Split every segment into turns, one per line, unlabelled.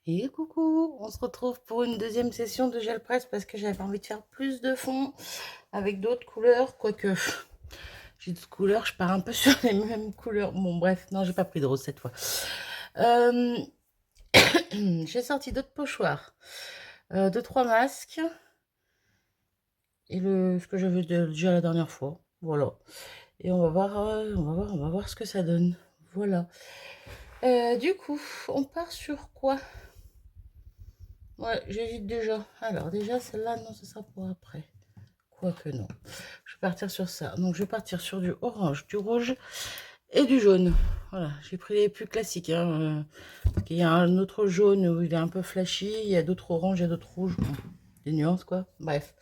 Et coucou, on se retrouve pour une deuxième session de gel presse parce que j'avais envie de faire plus de fond avec d'autres couleurs, quoique j'ai d'autres couleurs, je pars un peu sur les mêmes couleurs. Bon bref, non j'ai pas pris de rose cette fois. Euh, j'ai sorti d'autres pochoirs, deux trois masques et ce que j'avais déjà la dernière fois. Voilà. Et on va voir ce que ça donne. Voilà. Du coup, on part sur quoi? Ouais, j'hésite déjà. Alors déjà, celle-là, non, ce sera pour après. Quoique non. Je vais partir sur ça. Donc je vais partir sur du orange, du rouge et du jaune. Voilà, j'ai pris les plus classiques. Hein. Il y a un autre jaune où il est un peu flashy. Il y a d'autres oranges, il y a d'autres rouges. Bon, des nuances, quoi. Bref.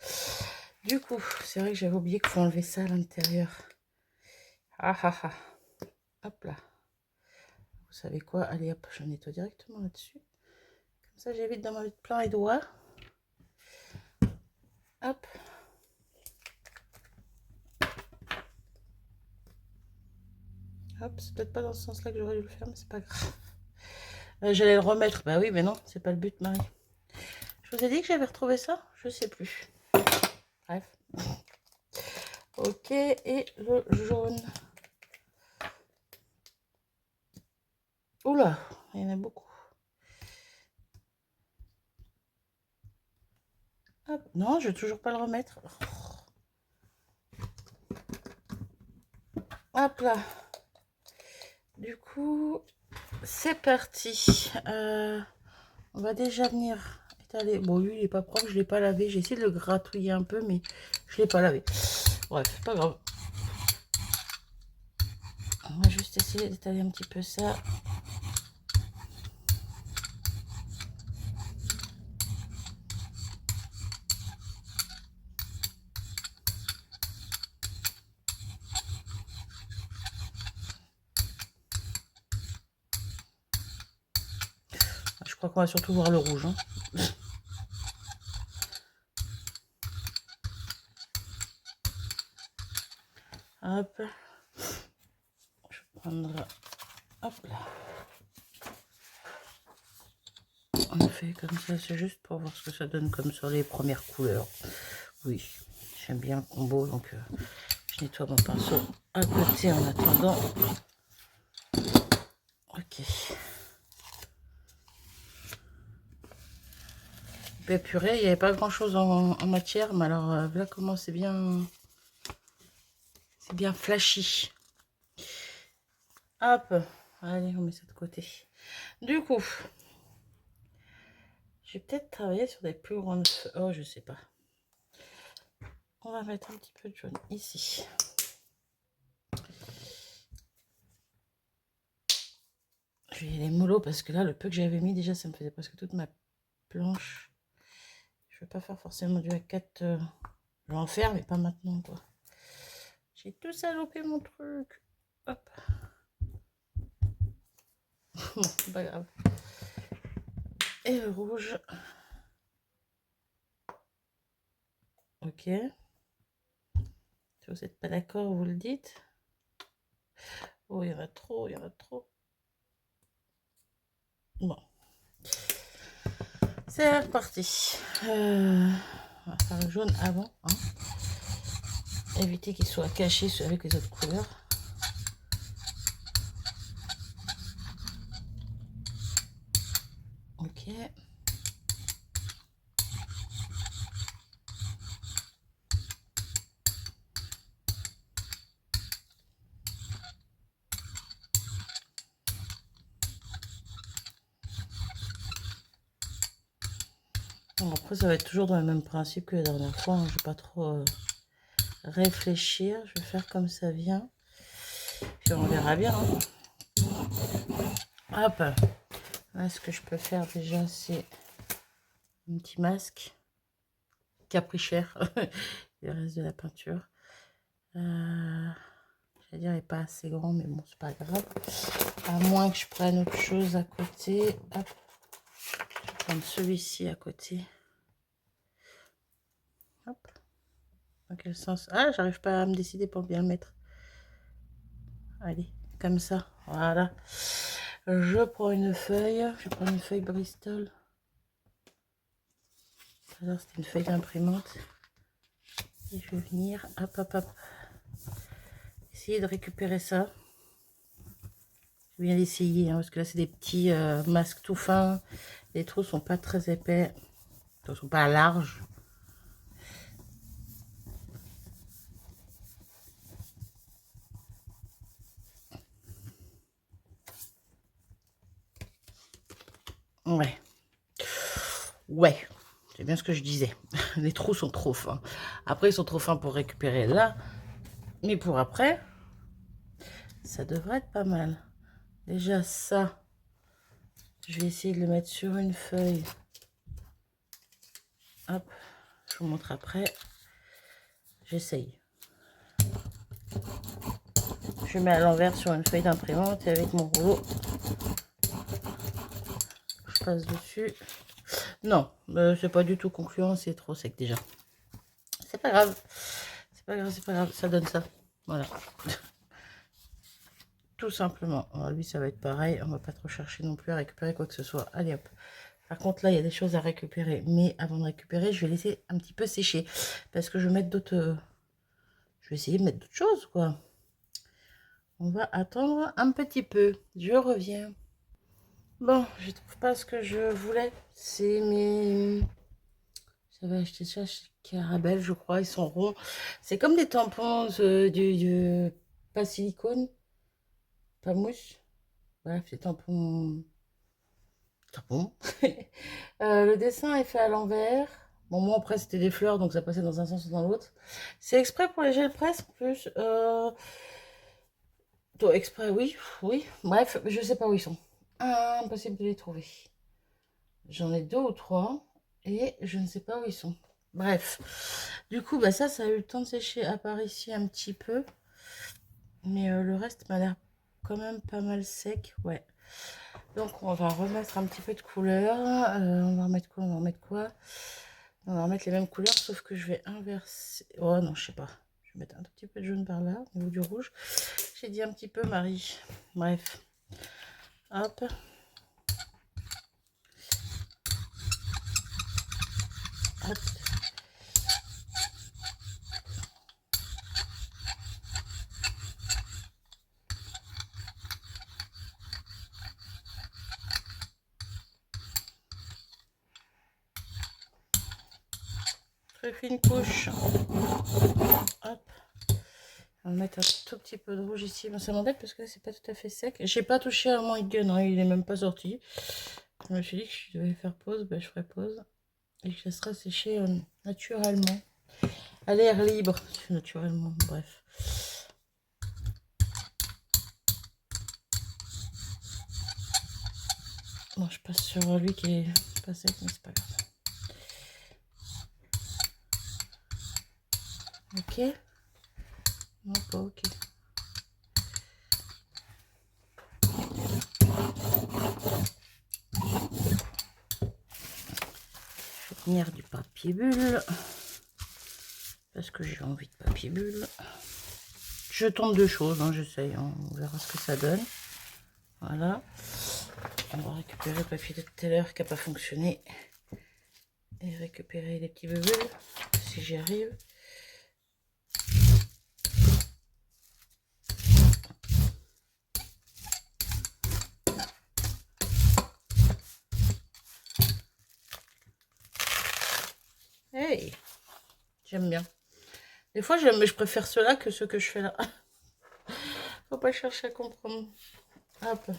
Du coup, c'est vrai que j'avais oublié qu'il faut enlever ça à l'intérieur. Ah ah ah. Hop là. Vous savez quoi? Allez hop, je nettoie directement là-dessus. Comme ça, j'évite d'en mettre plein les doigts. Hop. Hop, c'est peut-être pas dans ce sens-là que j'aurais dû le faire, mais c'est pas grave. J'allais le remettre. Bah oui, mais non, c'est pas le but, Marie. Je vous ai dit que j'avais retrouvé ça? Je sais plus. Bref. Ok, et le jaune. Oula, il y en a beaucoup. Hop. Non, je vais toujours pas le remettre. Hop là. Du coup, c'est parti. On va déjà venir étaler. Bon, lui, il est pas propre, je l'ai pas lavé. J'ai essayé de le gratouiller un peu, mais je l'ai pas lavé. Bref, pas grave. On va juste essayer d'étaler un petit peu ça. Je crois qu'on va surtout voir le rouge. Hein. Hop. Je vais prendre... Hop là. On fait comme ça, c'est juste pour voir ce que ça donne comme sur les premières couleurs. Oui, j'aime bien le combo, donc je nettoie mon pinceau à côté en attendant. Ok. Ben purée, il n'y avait pas grand chose en matière, mais alors là comment c'est bien flashy. Hop, allez, on met ça de côté. Du coup, j'ai peut-être travaillé sur des plus grandes... Oh, je sais pas. On va mettre un petit peu de jaune ici. Je vais les mollo parce que là, le peu que j'avais mis, déjà, ça me faisait presque toute ma planche. Je vais pas faire forcément du A4. Je vais en faire, mais pas maintenant, quoi. J'ai tout salopé mon truc. Hop. Bon, c'est pas grave. Et le rouge. Ok. Si vous n'êtes pas d'accord, vous le dites. Oh, il y en a trop, il y en a trop. Bon. C'est reparti. On va faire le jaune avant. Hein. Éviter qu'il soit caché avec les autres couleurs. Ok. Bon, après, ça va être toujours dans le même principe que la dernière fois. Hein. Je ne vais pas trop réfléchir. Je vais faire comme ça vient. Puis on verra bien. Hein. Hop. Là, ce que je peux faire déjà, c'est un petit masque qui a pris cher. Il reste de la peinture. J'allais dire, il n'est pas assez grand, mais bon, c'est pas grave. À moins que je prenne autre chose à côté. Hop. Je vais prendre celui-ci à côté. Hop. Dans quel sens? Ah, j'arrive pas à me décider pour bien le mettre. Allez, comme ça. Voilà. Je prends une feuille. Je prends une feuille Bristol. Alors, c'était une feuille d'imprimante. Et je vais venir, hop, hop, hop, essayer de récupérer ça. Je viens d'essayer, hein, parce que là, c'est des petits masques tout fins. Les trous sont pas très épais. Ils sont pas larges. Ouais. Ouais. C'est bien ce que je disais. Les trous sont trop fins. Après, ils sont trop fins pour récupérer là. Mais pour après, ça devrait être pas mal. Déjà, ça, je vais essayer de le mettre sur une feuille. Hop, je vous montre après. J'essaye. Je mets à l'envers sur une feuille d'imprimante et avec mon rouleau, je passe dessus. Non, c'est pas du tout concluant, c'est trop sec déjà. C'est pas grave. C'est pas grave, c'est pas grave, ça donne ça. Voilà. Tout simplement. Alors lui, ça va être pareil. On va pas trop chercher non plus à récupérer quoi que ce soit. Allez hop. Par contre, là, il y a des choses à récupérer. Mais avant de récupérer, je vais laisser un petit peu sécher. Parce que je vais mettre d'autres... Je vais essayer de mettre d'autres choses, quoi. On va attendre un petit peu. Je reviens. Bon, je trouve pas ce que je voulais. C'est mes... J'avais acheté ça chez Carabel, je crois. Ils sont ronds. C'est comme des tampons pas silicone, pas mousse. Bref, des tampons... Tampons. Le dessin est fait à l'envers. Bon, moi, après, c'était des fleurs, donc ça passait dans un sens ou dans l'autre. C'est exprès pour les gels presse, en plus. Exprès, oui, oui. Bref, je sais pas où ils sont. Impossible de les trouver. J'en ai 2 ou 3 et je ne sais pas où ils sont. Bref, du coup, bah ça a eu le temps de sécher à part ici un petit peu. Mais le reste m'a l'air quand même pas mal sec, ouais. Donc on va remettre un petit peu de couleur. On va remettre quoi? On va remettre quoi? On va remettre les mêmes couleurs, sauf que je vais inverser. Oh non, je sais pas. Je vais mettre un tout petit peu de jaune par là, au niveau du rouge. J'ai dit un petit peu, Marie. Bref. Hop. Hop. Très fine couche. Hop. On va mettre un tout petit peu de rouge ici. Ça m'embête parce que c'est pas tout à fait sec. J'ai pas touché à mon gun, hein, il est même pas sorti. Je me suis dit que je devais faire pause, ben, je ferai pause. Et je laisserai sécher naturellement. À l'air libre, naturellement, bref. Bon, je passe sur lui qui est pas sec, mais c'est pas grave. Ok. Non, pas ok. Je vais tenir du papier bulle. Parce que j'ai envie de papier bulle. Je tente deux choses, hein, j'essaye. Hein, on verra ce que ça donne. Voilà. On va récupérer le papier de tout à l'heure qui n'a pas fonctionné. Et récupérer les petits bulles, si j'y arrive. Hey, j'aime bien. Des fois, je préfère ceux-là que ceux que je fais là. Faut pas chercher à comprendre. Hop.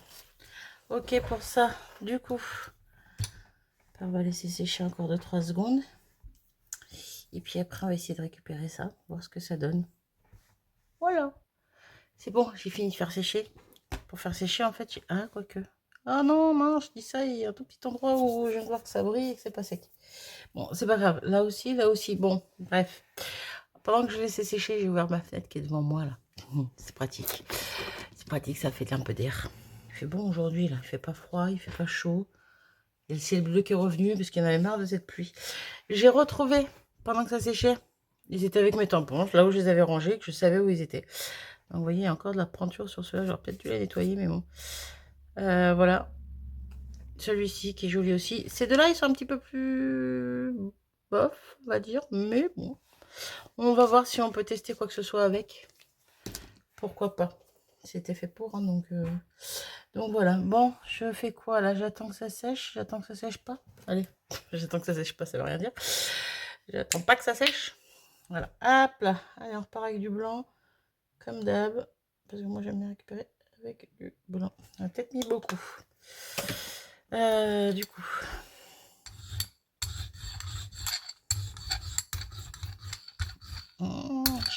Ok pour ça. Du coup, on va laisser sécher encore 2-3 secondes. Et puis après, on va essayer de récupérer ça, voir ce que ça donne. Voilà. C'est bon, j'ai fini de faire sécher. Pour faire sécher, en fait, ah, quoique. Ah non, non, je dis ça, il y a un tout petit endroit où je viens de voir que ça brille et que c'est pas sec. Bon, c'est pas grave. Là aussi. Bon, bref. Pendant que je laissais sécher, j'ai ouvert ma fenêtre qui est devant moi, là. C'est pratique. C'est pratique, ça fait un peu d'air. Il fait bon aujourd'hui, là. Il fait pas froid, il fait pas chaud. Il y a le ciel bleu qui est revenu parce qu'il y en avait marre de cette pluie. J'ai retrouvé, pendant que ça séchait, ils étaient avec mes tampons, là où je les avais rangés, que je savais où ils étaient. Donc, vous voyez, il y a encore de la peinture sur ceux-là. J'aurais peut-être dû les nettoyer, mais bon. Voilà. Celui-ci qui est joli aussi. Ces deux-là, ils sont un petit peu plus bof, on va dire. Mais bon, on va voir si on peut tester quoi que ce soit avec. Pourquoi pas. C'était fait pour, hein, donc voilà. Bon, je fais quoi là? J'attends que ça sèche. J'attends que ça sèche pas. Allez, j'attends que ça sèche pas, ça veut rien dire. J'attends pas que ça sèche. Voilà. Hop là. Allez, on repart avec du blanc. Comme d'hab. Parce que moi, j'aime bien récupérer avec du blanc. On a peut-être mis beaucoup. Du coup.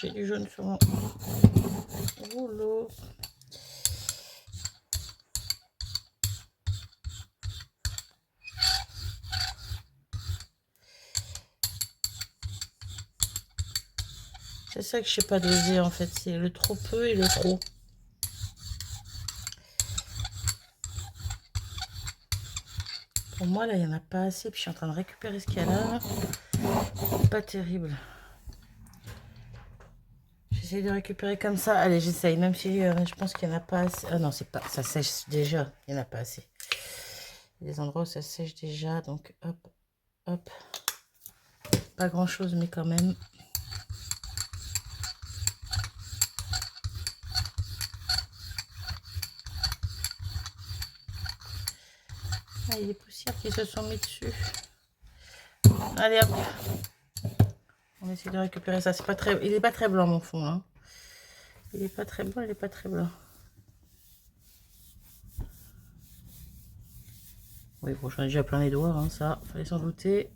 J'ai du jaune sur mon rouleau. C'est ça que je sais pas doser en fait, c'est le trop peu et le trop. Pour moi là il n'y en a pas assez, puis je suis en train de récupérer ce qu'il y a là. Pas terrible. J'essaye de récupérer comme ça. Allez, j'essaye, même si je pense qu'il n'y en a pas assez. Ah non, c'est pas, ça sèche déjà, il n'y en a pas assez. Il y a des endroits où ça sèche déjà, donc hop, hop. Pas grand chose, mais quand même. Ah, il y a des poussières qui se sont mis dessus. Allez hop. On essaie de récupérer ça. C'est pas très, il est pas très blanc mon fond. Hein. Il est pas très blanc, il est pas très blanc. Oui, bon, j'en ai déjà plein les doigts, hein, ça, fallait s'en douter.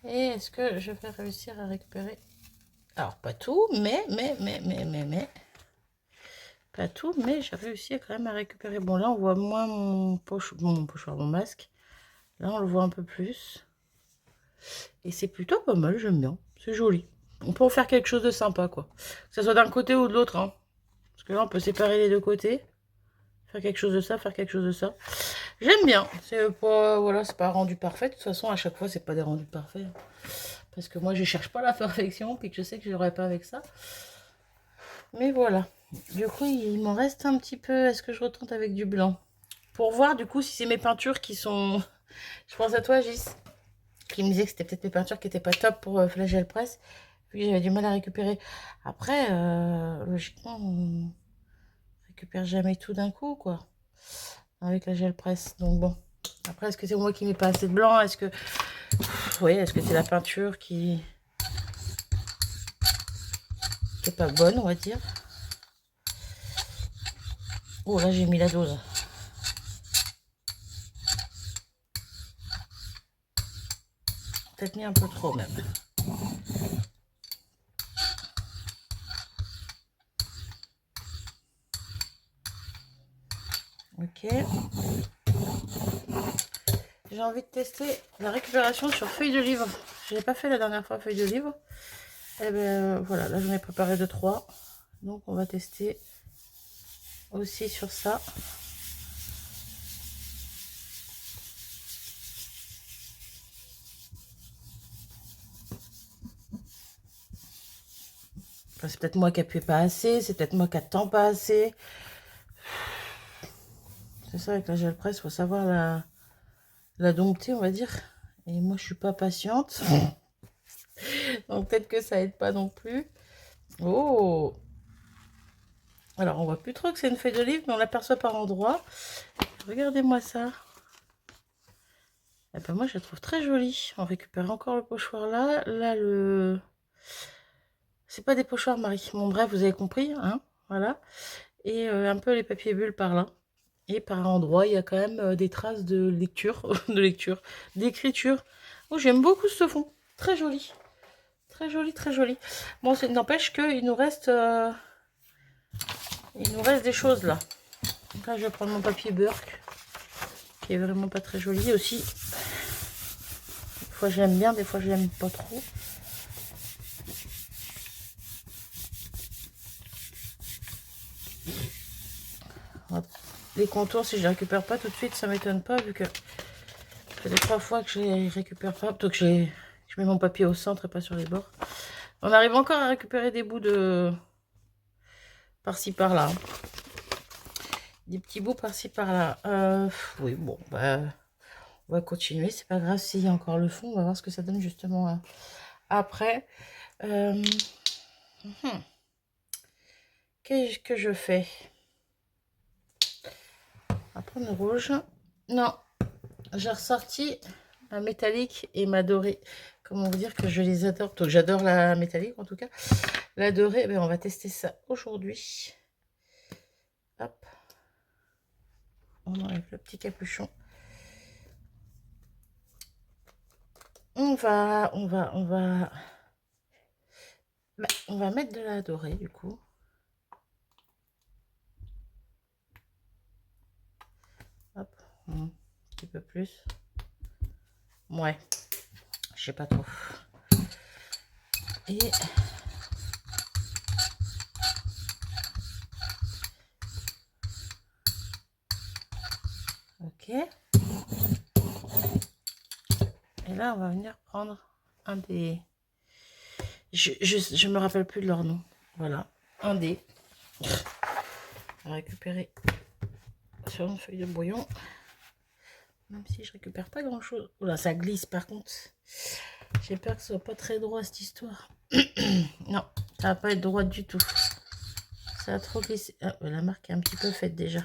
Et est-ce que je vais réussir à récupérer? Alors, pas tout, mais. Pas tout, mais j'ai réussi quand même à récupérer. Bon, là, on voit moins mon pochoir, mon masque. Là, on le voit un peu plus. Et c'est plutôt pas mal, j'aime bien. C'est joli. On peut en faire quelque chose de sympa, quoi. Que ce soit d'un côté ou de l'autre, hein. Parce que là, on peut séparer les deux côtés. Faire quelque chose de ça, faire quelque chose de ça. J'aime bien. C'est pas, voilà, c'est pas rendu parfait. De toute façon, à chaque fois, c'est pas des rendus parfaits. Parce que moi, je cherche pas la perfection, puis que je sais que je l'aurai pas avec ça. Mais voilà. Du coup, il m'en reste un petit peu. Est-ce que je retente avec du blanc? Pour voir, du coup, si c'est mes peintures qui sont... Je pense à toi, Gis, qui me disait que c'était peut-être mes peintures qui n'étaient pas top pour la gel presse. Puis j'avais du mal à récupérer. Après, logiquement, on récupère jamais tout d'un coup, quoi. Avec la gel presse. Donc bon. Après, est-ce que c'est moi qui mets pas assez de blanc? Est-ce que... Oui, est-ce que c'est la peinture qui est pas bonne, on va dire? Oh, là, j'ai mis la dose. Peut-être mis un peu trop, même. Ok. J'ai envie de tester la récupération sur feuille de livre. Je l'ai pas fait la dernière fois, feuille de livre. Et ben voilà, là j'en ai préparé 2-3. Donc on va tester aussi sur ça. Enfin, c'est peut-être moi qui appuie pas assez, c'est peut-être moi qui attends pas assez. C'est ça avec la gel presse, faut savoir la dompter, on va dire. Et moi je suis pas patiente. Donc peut-être que ça aide pas non plus. Oh! Alors on voit plus trop que c'est une feuille de livre, mais on l'aperçoit par endroits. Regardez-moi ça. Et ben moi je la trouve très jolie. On récupère encore le pochoir là. Là le... C'est pas des pochoirs Marie. Bon bref, vous avez compris, hein. Voilà. Et un peu les papiers bulles par là. Et par endroits, il y a quand même des traces de lecture, d'écriture. Oh, j'aime beaucoup ce fond. Très joli. Très joli, très joli. Bon, ça n'empêche qu'il nous reste... il nous reste des choses là. Donc là, je vais prendre mon papier Burke, qui est vraiment pas très joli aussi. Des fois, je l'aime bien, des fois, je l'aime pas trop. Hop. Les contours, si je les récupère pas tout de suite, ça m'étonne pas, vu que ça fait 3 fois que je les récupère pas, plutôt que je Je mets mon papier au centre et pas sur les bords. On arrive encore à récupérer des bouts de par-ci par-là. Des petits bouts par-ci par-là. Oui, bon, bah, on va continuer. C'est pas grave s'il y a encore le fond. On va voir ce que ça donne justement après. Qu'est-ce que je fais? On va prendre le rouge. Non, j'ai ressorti ma métallique et ma dorée. Comment vous dire que je les adore? Donc j'adore la métallique en tout cas. La dorée, ben, on va tester ça aujourd'hui. Hop. On enlève le petit capuchon. On va mettre de la dorée du coup. Hop, un petit peu plus. Ouais, je sais pas trop. Et ok. Et là, on va venir prendre un des... Je me rappelle plus de leur nom. Voilà, un des... On va récupérer sur une feuille de brouillon. Même si je récupère pas grand chose. Oula, ça glisse par contre. J'ai peur que ce soit pas très droit cette histoire. Non, ça va pas être droit du tout. Ça a trop glissé. Ah, la marque est un petit peu faite déjà.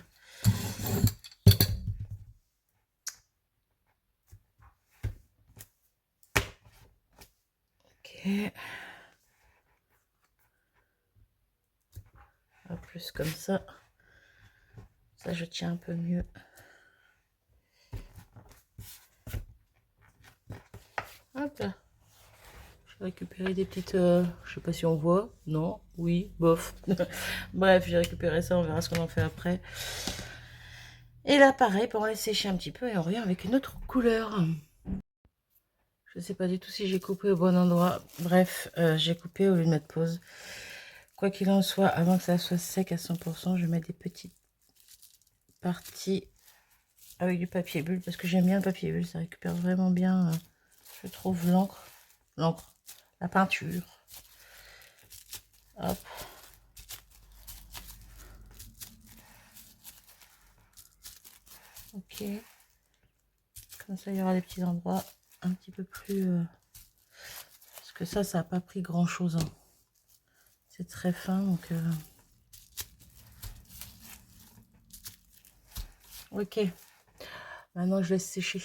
Ok. En plus comme ça. Ça, je tiens un peu mieux. Hop là. J'ai récupéré des petites... je sais pas si on voit. Non. Oui. Bof. Bref, j'ai récupéré ça. On verra ce qu'on en fait après. Et là, pareil, on laisse sécher un petit peu et on revient avec une autre couleur. Je sais pas du tout si j'ai coupé au bon endroit. Bref, j'ai coupé au lieu de mettre pause. Quoi qu'il en soit, avant que ça soit sec à 100%, je mets des petites parties avec du papier bulle. Parce que j'aime bien le papier bulle. Ça récupère vraiment bien, je trouve, l'encre. La peinture. Hop. Ok. Comme ça, il y aura des petits endroits un petit peu plus... parce que ça n'a pas pris grand-chose. Hein. C'est très fin, donc... Ok. Maintenant, je laisse sécher.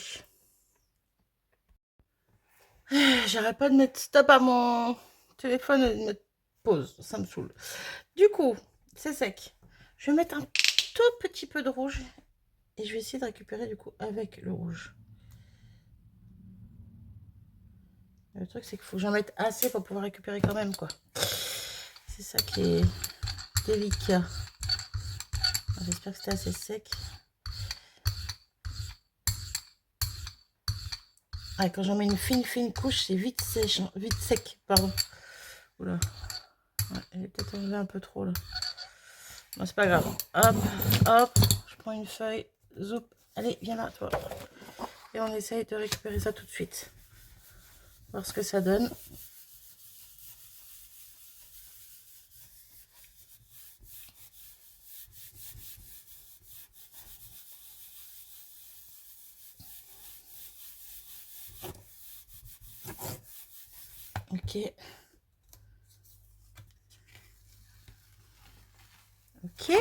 J'arrête pas de mettre stop à mon téléphone et de mettre pause. Ça me saoule. Du coup, c'est sec. Je vais mettre un tout petit peu de rouge. Et je vais essayer de récupérer du coup avec le rouge. Le truc, c'est qu'il faut que j'en mette assez pour pouvoir récupérer quand même, quoi. C'est ça qui est délicat. J'espère que c'était assez sec. Ah, quand j'en mets une fine couche, c'est vite sèche, vite sec, pardon. Oula. Ouais, elle est peut-être enlevée un peu trop là. Non, c'est pas grave. Hop, hop, je prends une feuille. Zoup. Allez, viens là, toi. Et on essaye de récupérer ça tout de suite. Voir ce que ça donne. Ok. Ok.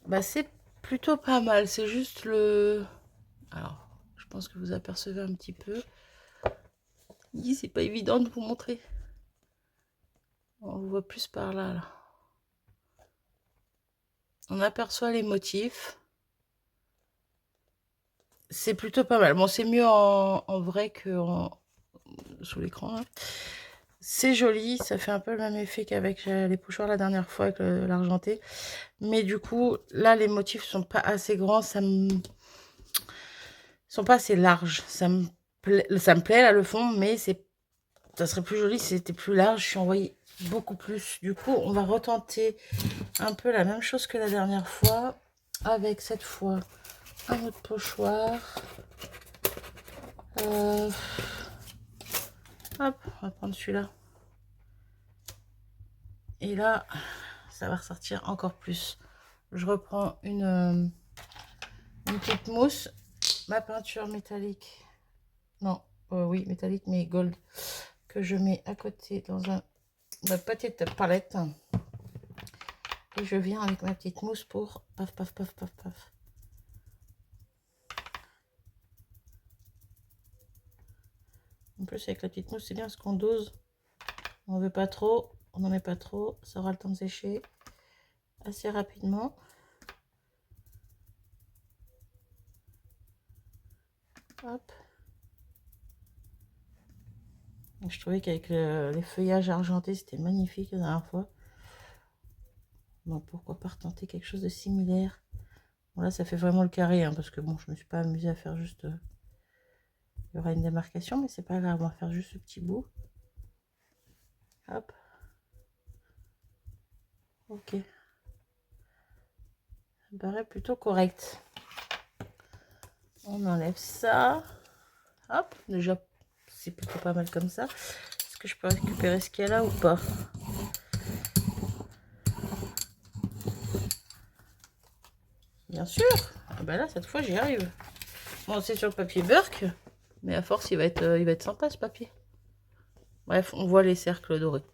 Bah, c'est plutôt pas mal. C'est juste le... Alors, je pense que vous apercevez un petit peu. C'est pas évident de vous montrer. On voit plus par là, là. On aperçoit les motifs. C'est plutôt pas mal. Bon, c'est mieux en vrai que sous l'écran. Hein. C'est joli. Ça fait un peu le même effet qu'avec les pochoirs la dernière fois avec l'argenté. Mais du coup, là, les motifs sont pas assez grands. Ils sont pas assez larges. Ça me plaît, là, le fond. Mais ça serait plus joli si c'était plus large. Je suis envoyée beaucoup plus. Du coup, on va retenter un peu la même chose que la dernière fois. Avec cette fois un autre pochoir. Hop, on va prendre celui-là. Et là, ça va ressortir encore plus. Je reprends une petite mousse. Ma peinture métallique. Non, oui, métallique, mais gold. Que je mets à côté dans ma petite palette. Et je viens avec ma petite mousse pour paf, paf, paf, paf, paf. En plus, avec la petite mousse, c'est bien parce qu'on dose. On ne veut pas trop, on n'en met pas trop. Ça aura le temps de sécher assez rapidement. Hop. Je trouvais qu'avec les feuillages argentés, c'était magnifique la dernière fois. Donc pourquoi pas retenter quelque chose de similaire. Bon, là, ça fait vraiment le carré, hein, parce que bon, je me suis pas amusée à faire juste... il y aura une démarcation, mais c'est pas grave, on va faire juste ce petit bout. Hop. Ok. Ça me paraît plutôt correct. On enlève ça. Hop, déjà, c'est plutôt pas mal comme ça. Est-ce que je peux récupérer ce qu'il y a là ou pas? Bien sûr. Ah bah là, cette fois, j'y arrive. Bon, c'est sur le papier Burke, mais à force, il va être sympa, ce papier. Bref, on voit les cercles dorés.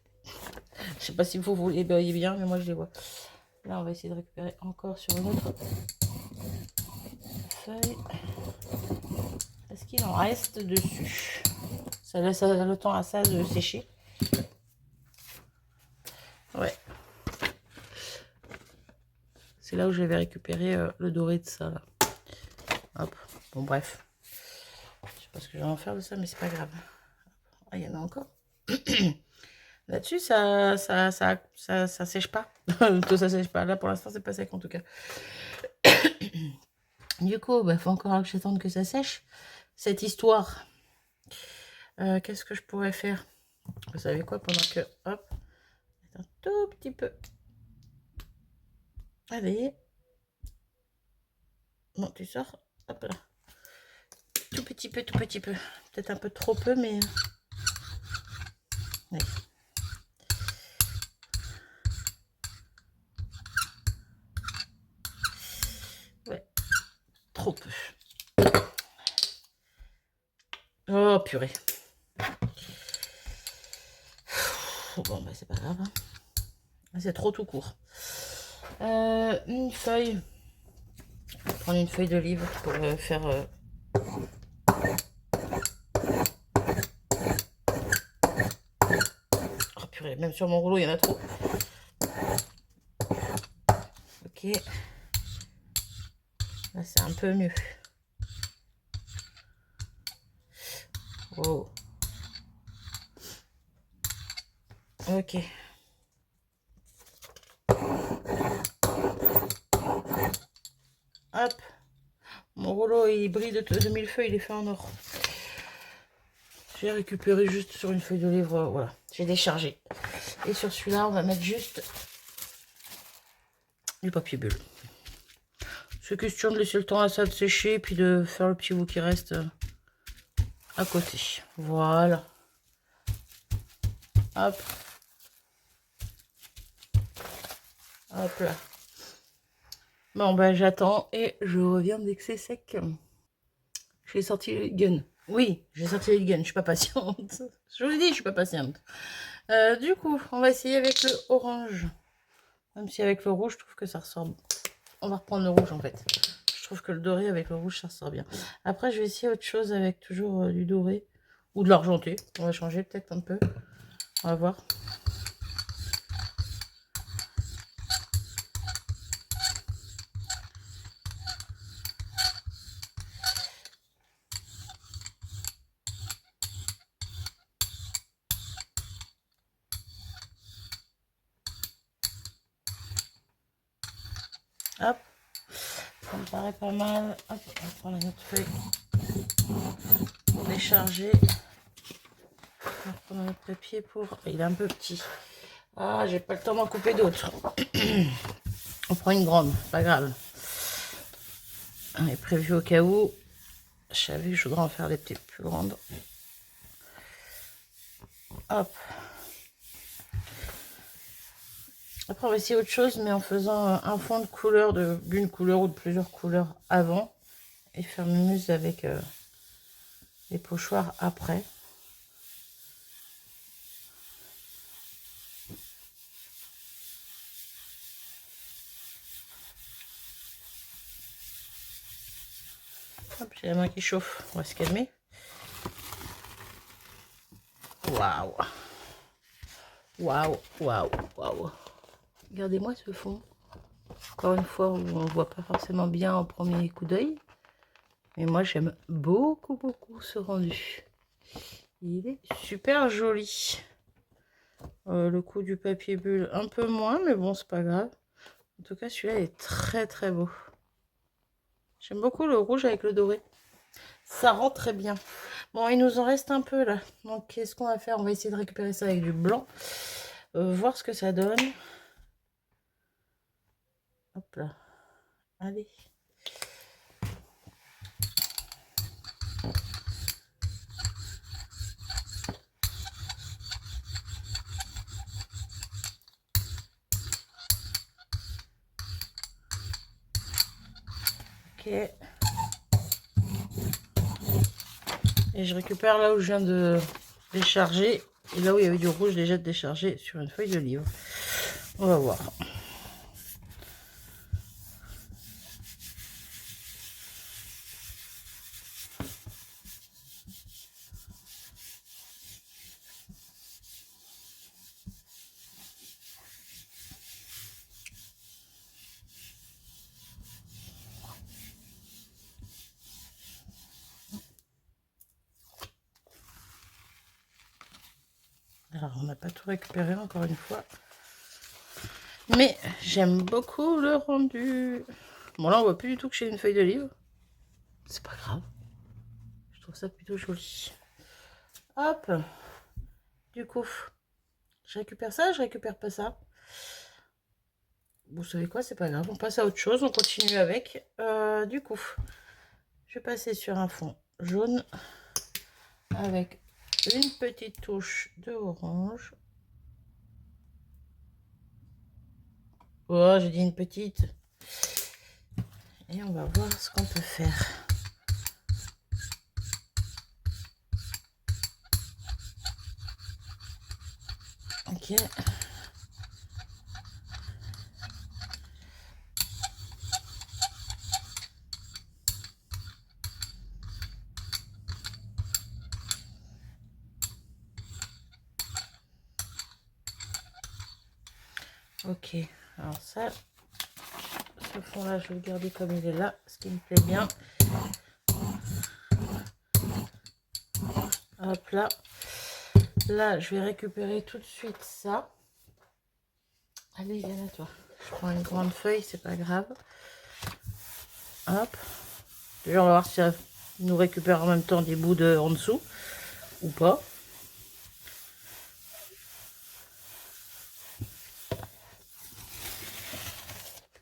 Je sais pas si vous les voyez bien, mais moi, je les vois. Là, on va essayer de récupérer encore sur une autre feuille. Est-ce qu'il en reste dessus? Ça laisse le temps à ça de sécher. Ouais. C'est là où j'avais récupéré le doré de ça. Là. Hop. Bon, bref. Je sais pas ce que je vais en faire de ça, mais c'est pas grave. Ah, il y en a encore. Là-dessus, ça sèche pas. Tout ça sèche pas. Là, pour l'instant, c'est pas sec en tout cas. Du coup, bah, faut encore que j'attende que ça sèche. Cette histoire. Qu'est-ce que je pourrais faire? Vous savez quoi? Pendant que... Hop. Un tout petit peu. Allez. Bon, tu sors. Hop là. Tout petit peu, tout petit peu. Peut-être un peu trop peu, mais... Ouais. Ouais. Trop peu. Oh, purée. Bon, bah, c'est pas grave. Hein. C'est trop tout court. Une feuille. Je vais prendre une feuille de livre pour faire... Oh, purée, même sur mon rouleau, il y en a trop. Ok. Là, c'est un peu mieux. Wow. Ok. Hop. Mon rouleau, il brille de millefeuilles, il est fait en or. J'ai récupéré juste sur une feuille de livre, voilà. J'ai déchargé. Et sur celui-là, on va mettre juste du papier bulle. C'est question de laisser le temps à ça de sécher, puis de faire le petit bout qui reste à côté. Voilà. Hop. Hop là. Bon, ben j'attends et je reviens dès que c'est sec. J'ai sorti le gun. Oui, j'ai sorti le gun, je suis pas patiente. Je vous l'ai dit, je suis pas patiente. Du coup, on va essayer avec le orange. Même si avec le rouge, je trouve que ça ressort. On va reprendre le rouge en fait. Je trouve que le doré avec le rouge, ça ressort bien. Après, je vais essayer autre chose avec toujours du doré. Ou de l'argenté. On va changer peut-être un peu. On va voir. Hop. Ça me paraît pas mal. Hop, on va prendre une autre feuille pour décharger. On va prendre un autre papier pour... Il est un peu petit. Ah, j'ai pas le temps d'en couper d'autres. On prend une grande, pas grave. On est prévu au cas où. Je savais que je voudrais en faire des petites plus grandes. Hop. Après, on va essayer autre chose, mais en faisant un fond de couleur, d'une couleur ou de plusieurs couleurs avant. Et faire mumuse avec les pochoirs après. Hop, j'ai la main qui chauffe. On va se calmer. Waouh! Waouh, waouh, waouh. Regardez-moi ce fond. Encore une fois, on ne voit pas forcément bien au premier coup d'œil. Mais moi, j'aime beaucoup, beaucoup ce rendu. Il est super joli. Le coup du papier bulle, un peu moins, mais bon, c'est pas grave. En tout cas, celui-là est très, très beau. J'aime beaucoup le rouge avec le doré. Ça rend très bien. Bon, il nous en reste un peu là. Donc, qu'est-ce qu'on va faire? On va essayer de récupérer ça avec du blanc. Voir ce que ça donne. Hop là. Allez. Ok. Et je récupère là où je viens de décharger. Et là où il y avait du rouge déjà déchargé sur une feuille de livre. On va voir. Alors, on n'a pas tout récupéré encore une fois. Mais j'aime beaucoup le rendu. Bon, là, on voit plus du tout que j'ai une feuille de livre. C'est pas grave. Je trouve ça plutôt joli. Hop. Du coup, je récupère ça, je récupère pas ça. Vous savez quoi, c'est pas grave. On passe à autre chose, on continue avec. Du coup, je vais passer sur un fond jaune avec une petite touche de orange. Oh, j'ai dit une petite. Et on va voir ce qu'on peut faire. Ok. Ok. Alors ça, ce fond là, je vais le garder comme il est là, ce qui me plaît bien. Hop là. Là, je vais récupérer tout de suite ça. Allez, viens là, toi. Je prends une grande feuille, c'est pas grave. Hop. D'ailleurs, on va voir si ça nous récupère en même temps des bouts de en dessous ou pas.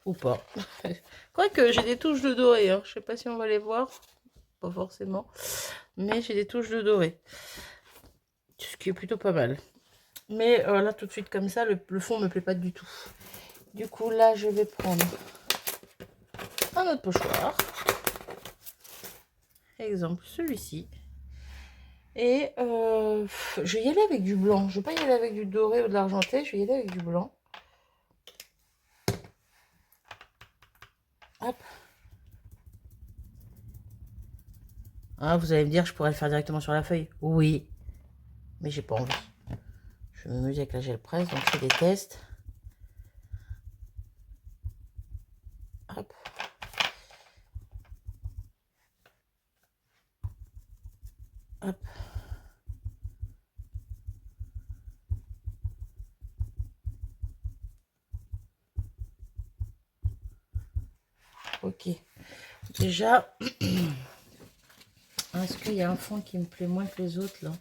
Ou pas. Quoique, j'ai des touches de doré. Hein. Je sais pas si on va les voir. Pas forcément. Mais j'ai des touches de doré. Ce qui est plutôt pas mal. Mais là, tout de suite, comme ça, le fond me plaît pas du tout. Du coup, là, je vais prendre un autre pochoir. Exemple, celui-ci. Et je vais y aller avec du blanc. Je vais pas y aller avec du doré ou de l'argenté. Je vais y aller avec du blanc. Hop. Ah, vous allez me dire, je pourrais le faire directement sur la feuille. Oui. Mais j'ai pas envie. Je m'amuse avec la gel presse, donc je fais des tests. Hop. Hop. Ok. Déjà, est-ce qu'il y a un fond qui me plaît moins que les autres là?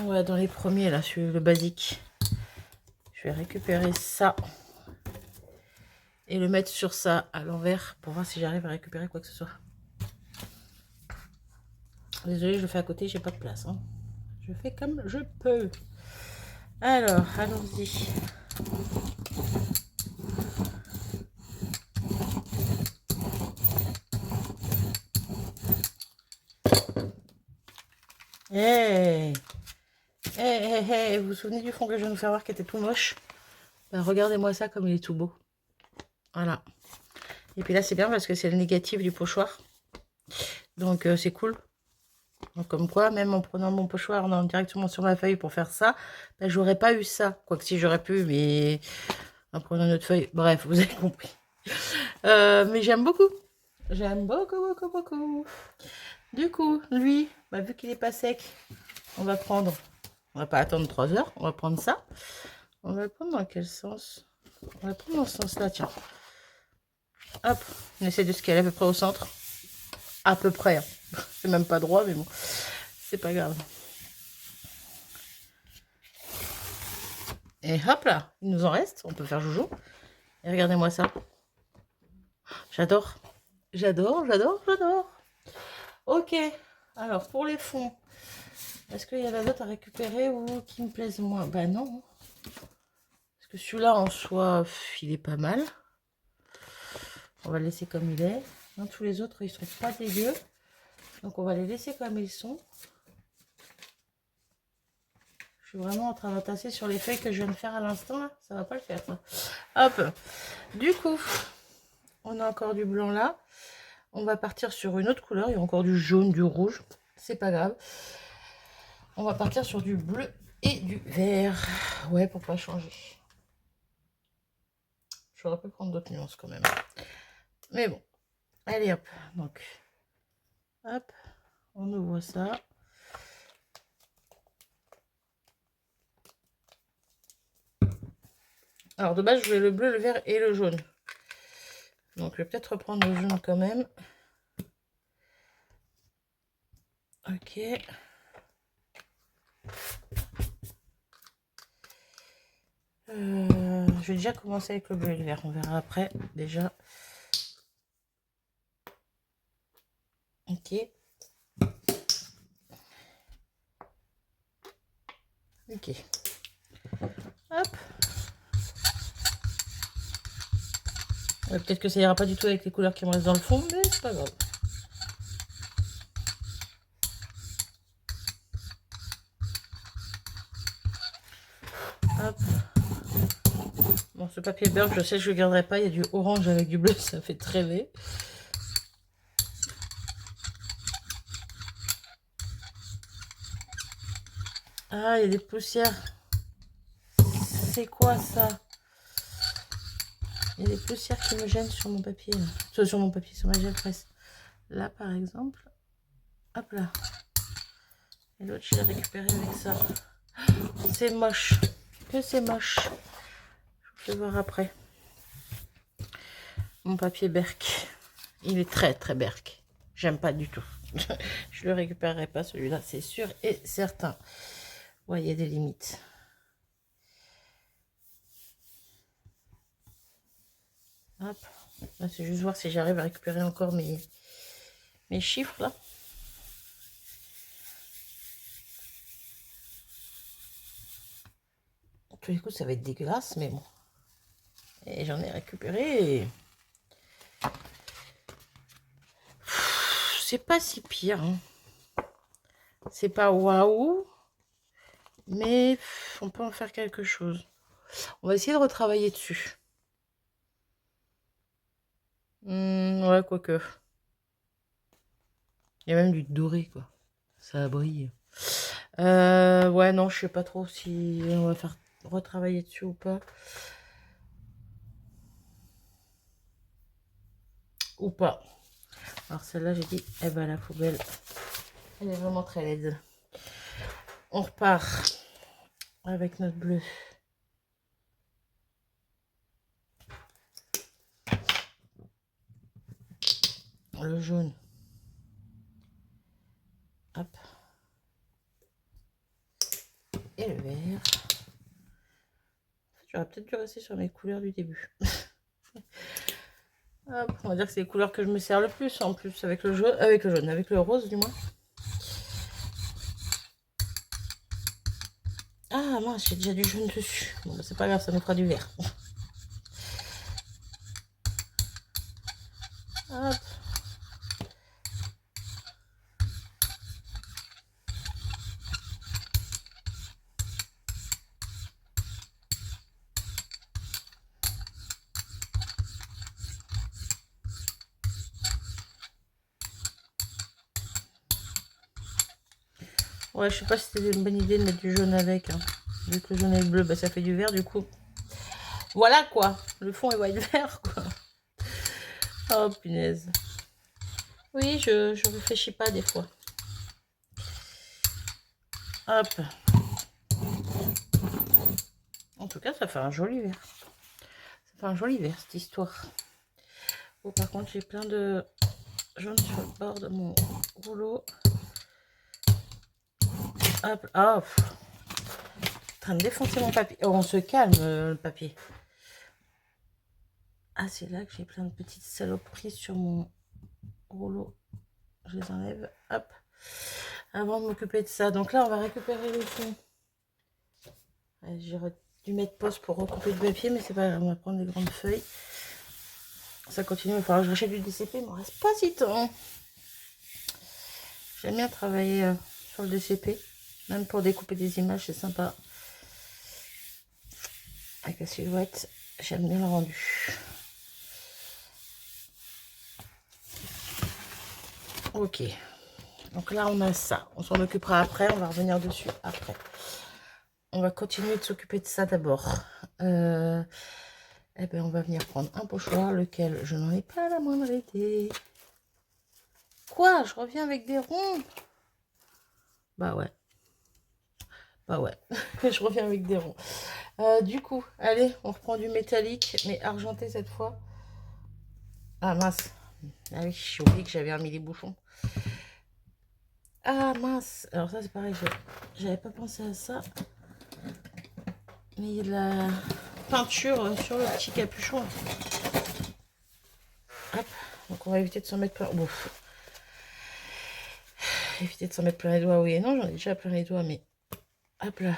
Ouais, dans les premiers là, sur le basique. Je vais récupérer ça et le mettre sur ça à l'envers pour voir si j'arrive à récupérer quoi que ce soit. Désolée, je le fais à côté, j'ai pas de place. Hein. Je fais comme je peux. Alors, allons-y. Hey, hey, vous vous souvenez du fond que je viens de vous faire voir qui était tout moche? Ben, regardez-moi ça comme il est tout beau. Voilà. Et puis là, c'est bien parce que c'est le négatif du pochoir. Donc, c'est cool. Donc, comme quoi, même en prenant mon pochoir en allant directement sur ma feuille pour faire ça, ben, j'aurais pas eu ça. Quoique si j'aurais pu, mais en prenant notre feuille. Bref, vous avez compris. Mais j'aime beaucoup. J'aime beaucoup, beaucoup, beaucoup. Du coup, lui, bah, vu qu'il est pas sec, on va prendre... On va pas attendre 3 heures. On va prendre ça. On va le prendre dans quel sens? On va le prendre dans ce sens-là, tiens. Hop, on essaie de se caler à peu près au centre. À peu près. Hein. C'est même pas droit, mais bon. C'est pas grave. Et hop là, il nous en reste. On peut faire joujou. Et regardez-moi ça. J'adore. J'adore, j'adore, j'adore. Ok. Alors, pour les fonds, est-ce qu'il y en a d'autres à récupérer ou qui me plaisent moins? Bah non. Parce que celui-là, en soi, il est pas mal. On va le laisser comme il est. Non, tous les autres, ils sont pas dégueux. Donc, on va les laisser comme ils sont. Je suis vraiment en train d'entasser sur les feuilles que je viens de faire à l'instant. Là. Ça va pas le faire, ça. Hop. Du coup, on a encore du blanc là. On va partir sur une autre couleur. Il y a encore du jaune, du rouge. C'est pas grave. On va partir sur du bleu et du vert. Ouais, pour pas changer. J'aurais pu prendre d'autres nuances quand même. Mais bon. Allez, hop. Donc, hop. On ouvre ça. Alors, de base, je voulais le bleu, le vert et le jaune. Donc, je vais peut-être reprendre le jaune quand même. Ok. Je vais déjà commencer avec le bleu et le vert. On verra après, déjà. Ok. Ok. Hop. Peut-être que ça ira pas du tout avec les couleurs qui me restent dans le fond, mais c'est pas grave. Hop. Bon, ce papier beurre, je sais que je le garderai pas. Il y a du orange avec du bleu, ça fait très rêver. Ah, il y a des poussières. C'est quoi ça? Il y a des poussières qui me gênent sur mon papier. Sur mon papier, sur ma gel presse. Là, par exemple. Hop là. Et l'autre, je l'ai récupéré avec ça. C'est moche. Que c'est moche. Je vais voir après. Mon papier Berk. Il est très, très Berk. J'aime pas du tout. Je le récupérerai pas, celui-là, c'est sûr et certain. Ouais, il y a des limites. Hop. Là, c'est juste voir si j'arrive à récupérer encore mes chiffres, là. À tous les coups, ça va être dégueulasse, mais bon. Et j'en ai récupéré. C'est pas si pire. Hein. C'est pas waouh. Mais on peut en faire quelque chose. On va essayer de retravailler dessus. Ouais, quoique. Il y a même du doré, quoi. Ça brille. Ouais, non, je sais pas trop si on va faire retravailler dessus ou pas. Ou pas. Alors celle-là, j'ai dit, elle va à la poubelle. Elle est vraiment très laide. On repart avec notre bleu. Le jaune. Hop. Et le vert. J'aurais peut-être dû rester sur mes couleurs du début. Hop, on va dire que c'est les couleurs que je me sers le plus, en plus avec le jaune, avec le rose du moins. Ah mince, j'ai déjà du jaune dessus. Bon, bah, c'est pas grave, ça nous fera du vert. Hop. Ouais, je sais pas si c'était une bonne idée de mettre du jaune avec. Hein. Vu que le jaune et le bleu, bah, ça fait du vert du coup. Voilà quoi. Le fond est white vert quoi. Oh punaise. Oui, je réfléchis pas des fois. Hop. En tout cas, ça fait un joli vert. Ça fait un joli vert cette histoire. Oh, par contre, j'ai plein de jaune sur le bord de mon rouleau. Hop. Oh. En train de défoncer mon papier. Oh, on se calme le papier. Ah, c'est là que j'ai plein de petites saloperies sur mon rouleau. Je les enlève. Hop. Avant de m'occuper de ça. Donc là, on va récupérer le fond. J'aurais dû mettre pause pour recouper le papier, mais c'est pas grave. On va prendre des grandes feuilles. Ça continue. Il va falloir que je rachète du DCP. Il ne me reste pas si temps. J'aime bien travailler sur le DCP. Même pour découper des images, c'est sympa. Avec la silhouette, j'aime bien le rendu. Ok. Donc là, on a ça. On s'en occupera après. On va revenir dessus après. On va continuer de s'occuper de ça d'abord. Eh bien, on va venir prendre un pochoir, lequel je n'en ai pas la moindre idée. Quoi? Je reviens avec des ronds? Bah ouais. Bah ouais. Je reviens avec des ronds. Du coup, allez, on reprend du métallique, mais argenté cette fois. Ah mince. Ah oui, j'ai oublié que j'avais remis les bouchons. Ah mince. Alors ça, c'est pareil. J'avais pas pensé à ça. Mais il y a de la peinture sur le petit capuchon. Hop. Donc on va éviter de s'en mettre plein. Ouf. Éviter de s'en mettre plein les doigts, oui et non, j'en ai déjà plein les doigts, mais hop là.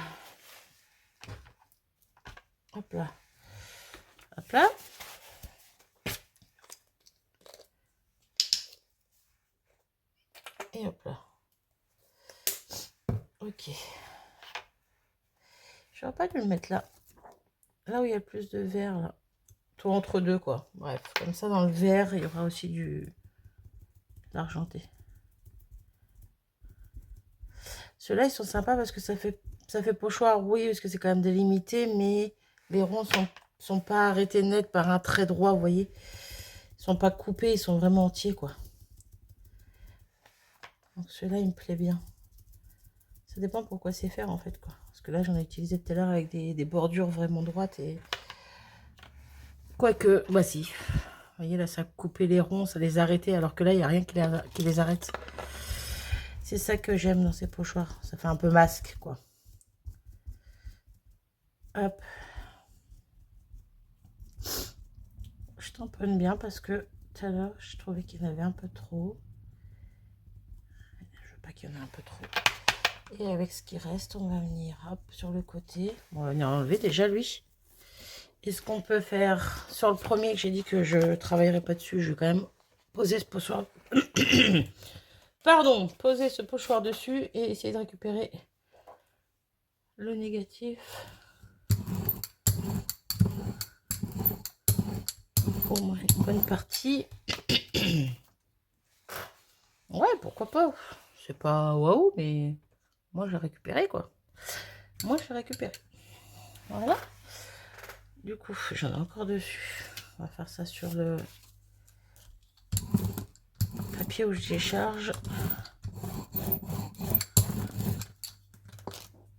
Hop là. Hop là. Et hop là. Ok. J'aurais pas dû le mettre là. Là où il y a le plus de vert, là. Tout entre deux, quoi. Bref, comme ça, dans le vert, il y aura aussi du l'argenté. Ceux-là, ils sont sympas parce que ça fait pochoir, oui, parce que c'est quand même délimité, mais les ronds sont pas arrêtés net par un trait droit, vous voyez. Ils sont pas coupés, ils sont vraiment entiers, quoi. Donc celui-là, il me plaît bien. Ça dépend pourquoi c'est faire, en fait, quoi. Parce que là, j'en ai utilisé tout à l'heure avec des bordures vraiment droites et... Quoique, bah si. Vous voyez, là, ça a coupé les ronds, ça les a arrêtés, alors que là, il n'y a rien qui les arrête. C'est ça que j'aime dans ces pochoirs. Ça fait un peu masque, quoi. Hop. Je tamponne bien parce que tout à l'heure, je trouvais qu'il y en avait un peu trop. Je veux pas qu'il y en ait un peu trop. Et avec ce qui reste, on va venir hop sur le côté. Bon, on va venir enlever déjà lui. Et ce qu'on peut faire sur le premier que j'ai dit que je travaillerai pas dessus, je vais quand même poser ce pochoir. Pardon, poser ce pochoir dessus et essayer de récupérer le négatif. Pour moi, une bonne partie. Ouais, pourquoi pas. C'est pas waouh, mais moi j'ai récupéré quoi. Moi j'ai récupéré. Voilà. Du coup, j'en ai encore dessus. On va faire ça sur le papier où je décharge.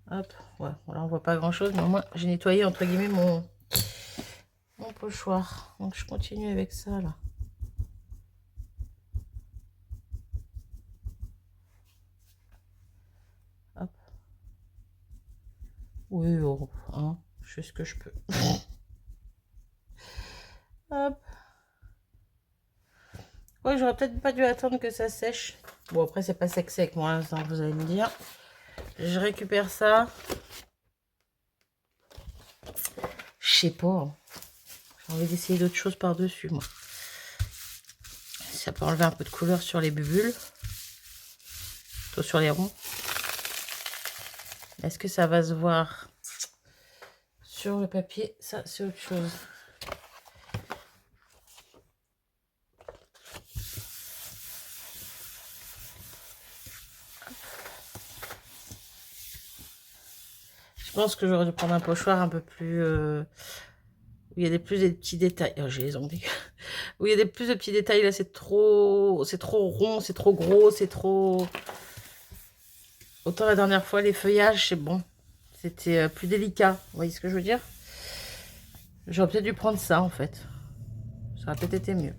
Hop, ouais, voilà, on voit pas grand chose, mais au moins j'ai nettoyé entre guillemets mon pochoir. Donc je continue avec ça là. Hop. Oui, oh, hein, je fais ce que je peux. Hop. Ouais, j'aurais peut-être pas dû attendre que ça sèche. Bon, après, c'est pas sec pour l'instant, vous allez me dire. Je récupère ça. sais pas. Hein. J'ai envie d'essayer d'autres choses par-dessus, moi. Ça peut enlever un peu de couleur sur les bulles. Plutôt sur les ronds. Est-ce que ça va se voir sur le papier? Ça, c'est autre chose. Je pense que j'aurais dû prendre un pochoir un peu plus... où il y a des petits détails. Oh, j'ai les ongles dégueu. Où il y a plus de petits détails. Là, c'est trop rond, c'est trop gros, c'est trop... Autant la dernière fois, les feuillages, c'est bon. C'était plus délicat. Vous voyez ce que je veux dire? J'aurais peut-être dû prendre ça, en fait. Ça aurait peut-être été mieux.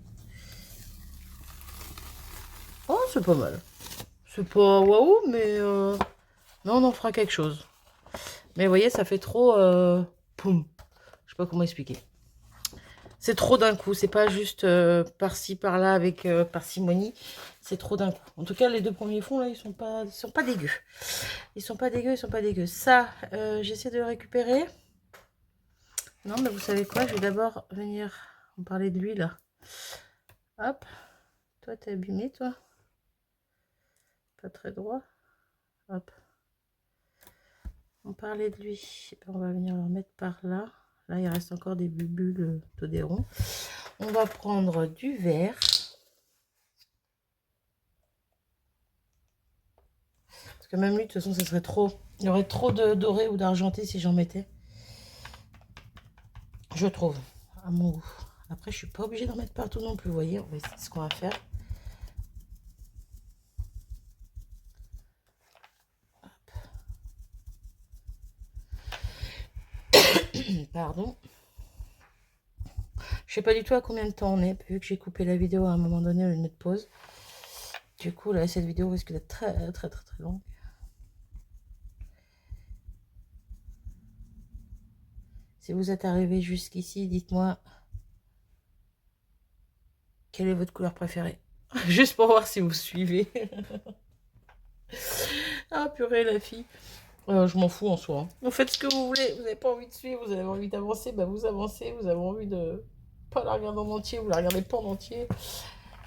Oh, c'est pas mal. C'est pas waouh, mais... mais on en fera quelque chose. Mais vous voyez, ça fait trop... poum. Je sais pas comment expliquer. C'est trop d'un coup. C'est pas juste par-ci, par-là avec parcimonie. C'est trop d'un coup. En tout cas, les deux premiers fonds, là, ils sont pas dégueux. Ils sont pas dégueux, ils sont pas dégueux. Ça, j'essaie de le récupérer. Non, mais vous savez quoi? Je vais d'abord venir en parler de lui, là. Hop. Toi, t'es abîmé, toi. Pas très droit. Hop. On parlait de lui. On va venir le remettre par là. Là, il reste encore des bulles d'odéron. On va prendre du vert. Parce que même lui, de toute façon, ça serait trop... Il y aurait trop de doré ou d'argenté si j'en mettais. Je trouve, à mon goût. Après, je suis pas obligée d'en mettre partout non plus, vous voyez. On va essayer ce qu'on va faire. Pardon. Je sais pas du tout à combien de temps on est, vu que j'ai coupé la vidéo à un moment donné au lieu de mettre pause. Du coup, là, cette vidéo risque d'être très longue. Si vous êtes arrivé jusqu'ici, dites-moi quelle est votre couleur préférée. Juste pour voir si vous suivez. Ah, purée, la fille. Je m'en fous en soi. Hein. Vous faites ce que vous voulez. Vous n'avez pas envie de suivre, vous avez envie d'avancer, bah vous avancez. Vous avez envie de pas la regarder en entier, vous la regardez pas en entier.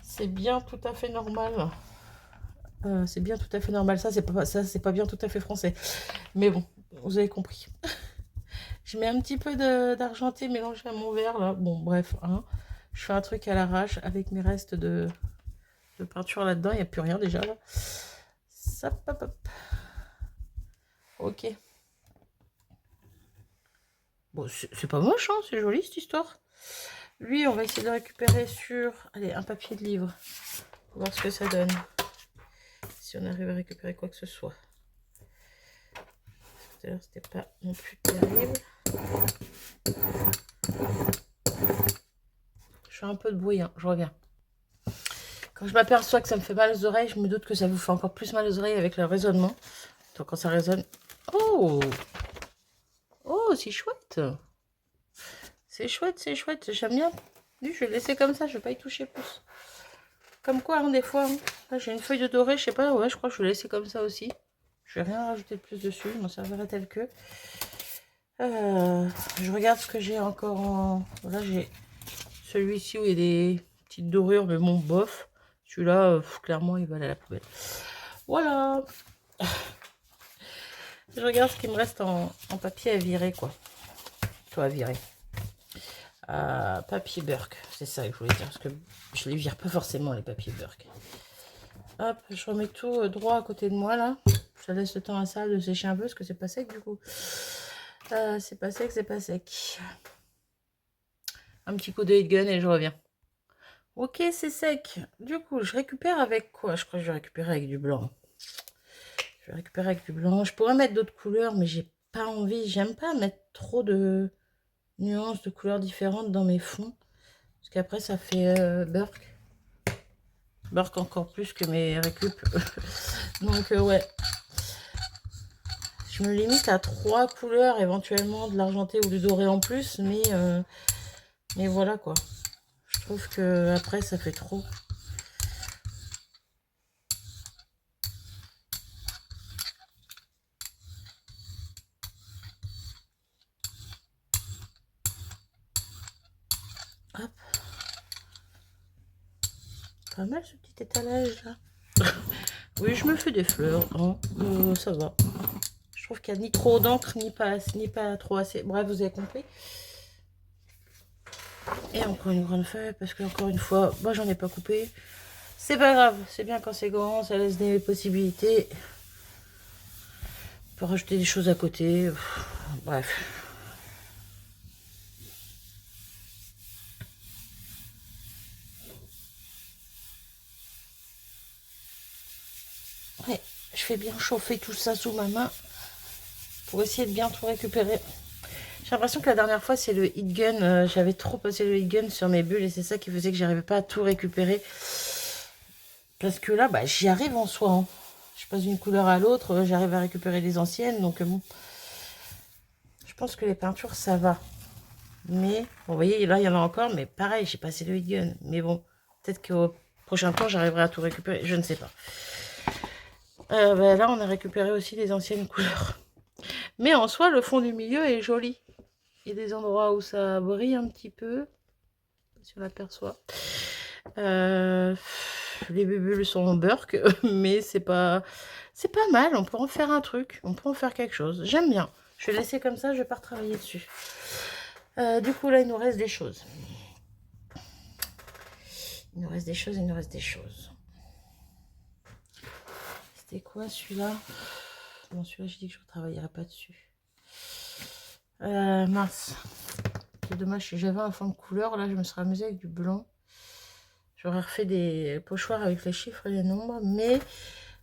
C'est bien tout à fait normal. C'est bien tout à fait normal. Ça, c'est pas bien tout à fait français. Mais bon, vous avez compris. Je mets un petit peu d'argenté mélangé à mon verre là. Bon, bref, hein. Je fais un truc à l'arrache avec mes restes de peinture là-dedans. Il n'y a plus rien déjà là. Ça, hop, hop. Ok. Bon, c'est pas moche, hein, c'est joli cette histoire. Lui, on va essayer de le récupérer sur, allez, un papier de livre. Voir ce que ça donne. Si on arrive à récupérer quoi que ce soit. Tout à l'heure, c'était pas non plus terrible. Je fais un peu de bruit, hein, je reviens. Quand je m'aperçois que ça me fait mal aux oreilles, je me doute que ça vous fait encore plus mal aux oreilles avec le raisonnement. Donc quand ça résonne... Oh! Oh, c'est chouette! C'est chouette, j'aime bien. Je vais le laisser comme ça, je vais pas y toucher plus. Comme quoi, hein, des fois, hein. Là j'ai une feuille de doré, je sais pas, ouais, je crois que je vais le laisser comme ça aussi. Je vais rien rajouter de plus dessus, je m'en servirai tel que. Je regarde ce que j'ai encore en... Là j'ai celui-ci où il y a des petites dorures, mais bon, bof. Celui-là, clairement, il va aller à la poubelle. Voilà. Je regarde ce qui me reste en papier à virer, quoi. Toi, à virer. Papier Burke, c'est ça que je voulais dire, parce que je les vire pas forcément, les papiers Burke. Hop, je remets tout droit à côté de moi, là. Je laisse le temps à ça de sécher un peu, parce que c'est pas sec, du coup. C'est pas sec, c'est pas sec. Un petit coup de heat gun et je reviens. Ok, c'est sec. Du coup, je récupère avec quoi? Je crois que je vais récupérer avec du blanc. Je vais récupérer avec du blanc. Je pourrais mettre d'autres couleurs, mais j'ai pas envie. J'aime pas mettre trop de nuances de couleurs différentes dans mes fonds. Parce qu'après, ça fait Burke. Burke encore plus que mes récup. Donc, ouais. Je me limite à 3 couleurs, éventuellement de l'argenté ou du doré en plus. Mais voilà, quoi. Je trouve que après ça fait trop. Hop. Pas mal ce petit étalage là. Oui, je me fais des fleurs, hein. Ça va. Je trouve qu'il n'y a ni trop d'encre, ni pas trop assez. Bref, vous avez compris. Et encore une grande feuille, parce que encore une fois, moi j'en ai pas coupé. C'est pas grave, c'est bien quand c'est grand, ça laisse des possibilités. On peut rajouter des choses à côté. Bref. Ouais, je fais bien chauffer tout ça sous ma main pour essayer de bien tout récupérer. J'ai l'impression que la dernière fois, c'est le heat gun. J'avais trop passé le heat gun sur mes bulles et c'est ça qui faisait que j'arrivais pas à tout récupérer. Parce que là, bah, j'y arrive en soi. Hein. Je passe d'une couleur à l'autre, j'arrive à récupérer les anciennes. Donc bon, je pense que les peintures, ça va. Mais, bon, vous voyez, là, il y en a encore. Mais pareil, j'ai passé le heat gun. Mais bon, peut-être qu'au prochain tour, j'arriverai à tout récupérer. Je ne sais pas. Bah, là, on a récupéré aussi les anciennes couleurs. Mais en soi, le fond du milieu est joli. Il y a des endroits où ça brille un petit peu. Si on l'aperçoit. Les bulles sont en burk, mais c'est pas mal. On peut en faire un truc. On peut en faire quelque chose. J'aime bien. Je vais laisser comme ça, je vais pas retravailler dessus. Du coup, là, il nous reste des choses. Il nous reste des choses. C'était quoi celui-là? Non, celui-là, j'ai dit que je ne travaillerai pas dessus. Mince. C'est dommage, si j'avais un fond de couleur, là, je me serais amusée avec du blanc. J'aurais refait des pochoirs avec les chiffres et les nombres, mais...